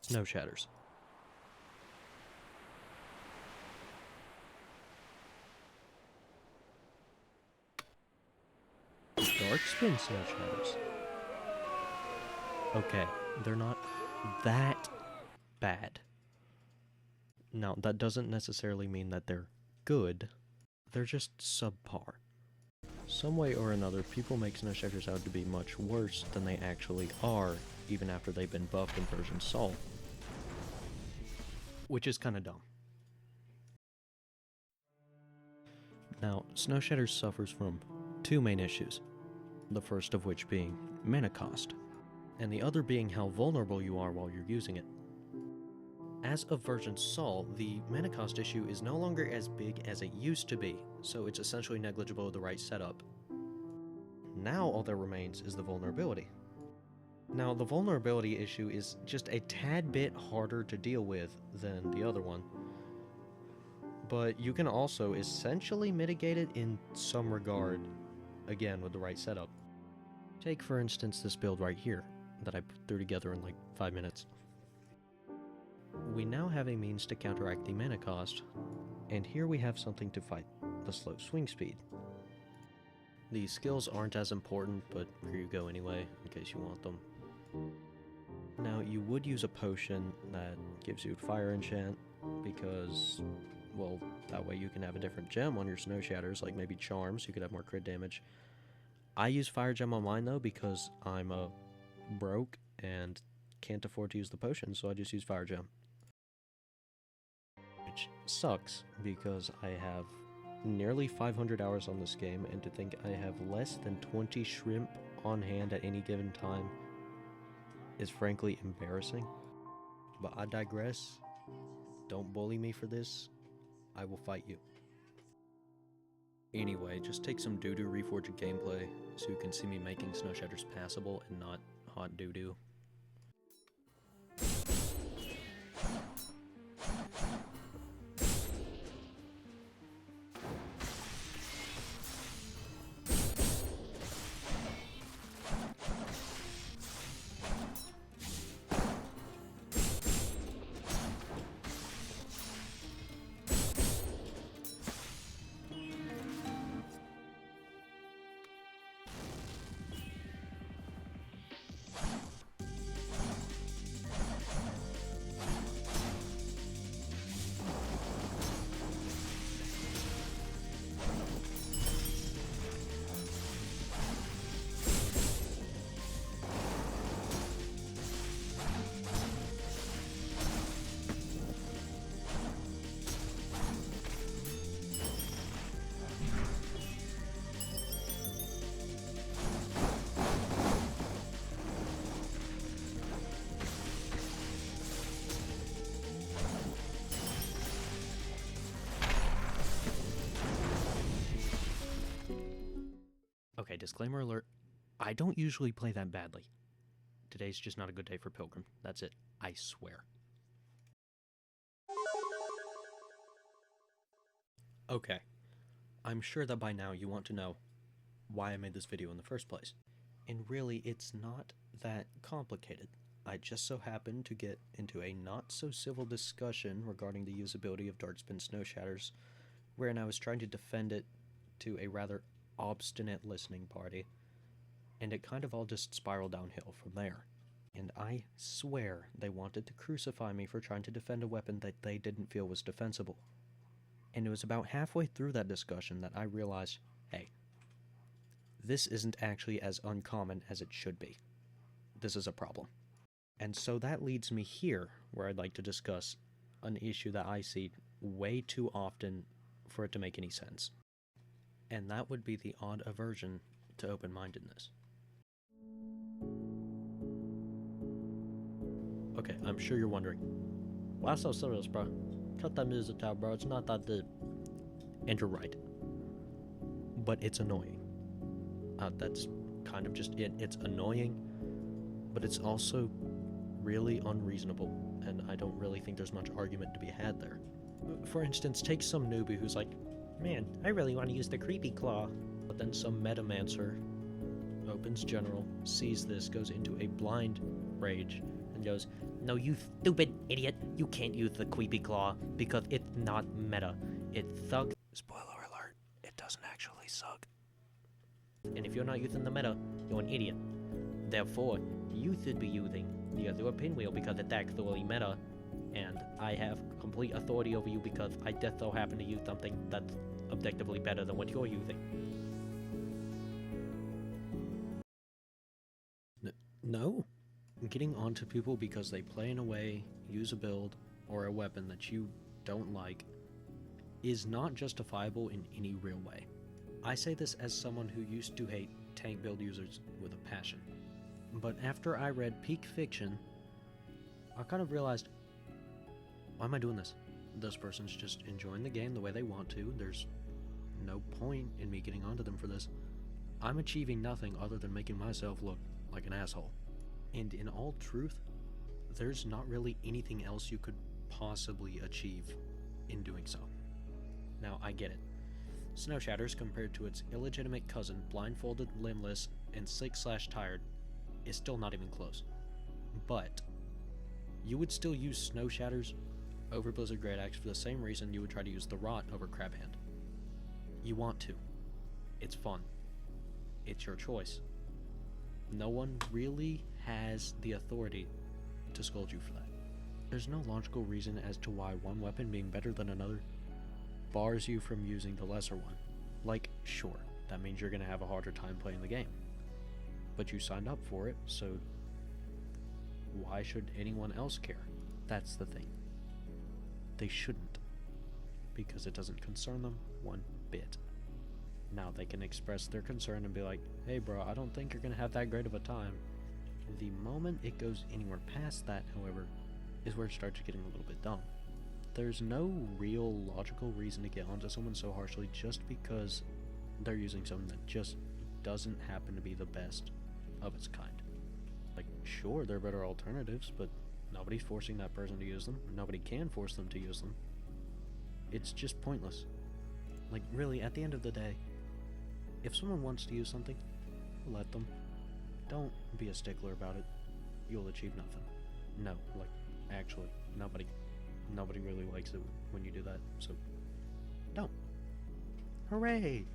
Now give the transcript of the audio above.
Snowshatters. Darkspin Snowshatters. Okay, they're not that bad. Now, that doesn't necessarily mean that they're good. They're just subpar. Some way or another, people make Snowshatters out to be much worse than they actually are, even after they've been buffed in version Sol. Which is kinda dumb. Now, Snowshatters suffers from two main issues. The first of which being mana cost, and the other being how vulnerable you are while you're using it. As of version Sol, the mana cost issue is no longer as big as it used to be, so it's essentially negligible with the right setup. Now all that remains is the vulnerability. Now the vulnerability issue is just a tad bit harder to deal with than the other one, but you can also essentially mitigate it in some regard, again with the right setup. Take for instance this build right here, that I threw together in like 5 minutes. We now have a means to counteract the mana cost, and here we have something to fight the slow swing speed. The skills aren't as important, but here you go anyway, in case you want them. Now you would use a potion that gives you fire enchant, because, well, that way you can have a different gem on your Snowshatters, like maybe charms, you could have more crit damage. I use fire gem on mine though, because I'm broke and can't afford to use the potion, so I just use fire gem. Which sucks, because I have nearly 500 hours on this game, and to think I have less than 20 shrimp on hand at any given time is frankly embarrassing. But I digress. Don't bully me for this. I will fight you. Anyway, just take some doo-doo reforged gameplay so you can see me making Snowshatters passable and not hot doo-doo. Okay, disclaimer alert, I don't usually play that badly. Today's just not a good day for Pilgrim. That's it. I swear. Okay, I'm sure that by now you want to know why I made this video in the first place. And really, it's not that complicated. I just so happened to get into a not-so-civil discussion regarding the usability of Darkspin Snowshatters, wherein I was trying to defend it to a rather obstinate listening party, and it kind of all just spiraled downhill from there. And I swear they wanted to crucify me for trying to defend a weapon that they didn't feel was defensible. And it was about halfway through that discussion that I realized, hey, this isn't actually as uncommon as it should be. This is a problem. And so that leads me here, where I'd like to discuss an issue that I see way too often for it to make any sense. And that would be the odd aversion to open-mindedness. Okay, I'm sure you're wondering, why so serious, bro? Cut that music out, bro. It's not that deep. And you're right. But it's annoying. That's kind of just it. It's annoying, but it's also really unreasonable, and I don't really think there's much argument to be had there. For instance, take some newbie who's like, man, I really want to use the creepy claw. But then some metamancer opens general, sees this, goes into a blind rage, and goes, "No, you stupid idiot, you can't use the Creepy Claw because it's not meta. It sucks." Spoiler alert, it doesn't actually suck. And if you're not using the meta, you're an idiot. Therefore, you should be using the Azure Pinwheel because it's actually meta, and I have complete authority over you because I just so happen to use something that's objectively better than what you're using. No? Getting onto people because they play in a way, use a build, or a weapon that you don't like is not justifiable in any real way. I say this as someone who used to hate tank build users with a passion. But after I read Peak Fiction, I kind of realized, why am I doing this? This person's just enjoying the game the way they want to. There's no point in me getting onto them for this. I'm achieving nothing other than making myself look like an asshole. And in all truth, there's not really anything else you could possibly achieve in doing so. Now, I get it. Snowshatters, compared to its illegitimate cousin, blindfolded, limbless, and sick/tired, is still not even close. But you would still use Snowshatters over Blizzard Great Axe for the same reason you would try to use the Rot over Crabhand. You want to. It's fun. It's your choice. No one really has the authority to scold you for that. There's no logical reason as to why one weapon being better than another bars you from using the lesser one. Like, sure, that means you're going to have a harder time playing the game. But you signed up for it, so why should anyone else care? That's the thing. They shouldn't, because it doesn't concern them one bit. Now they can express their concern and be like, "Hey bro, I don't think you're going to have that great of a time." The moment it goes anywhere past that, however, is where it starts getting a little bit dumb. There's no real logical reason to get onto someone so harshly just because they're using something that just doesn't happen to be the best of its kind. Like, sure, there are better alternatives, but nobody's forcing that person to use them. Nobody can force them to use them. It's just pointless. Like, really, at the end of the day, if someone wants to use something, let them. Don't be a stickler about it. You'll achieve nothing. No, like, actually, nobody really likes it when you do that, so don't. Hooray!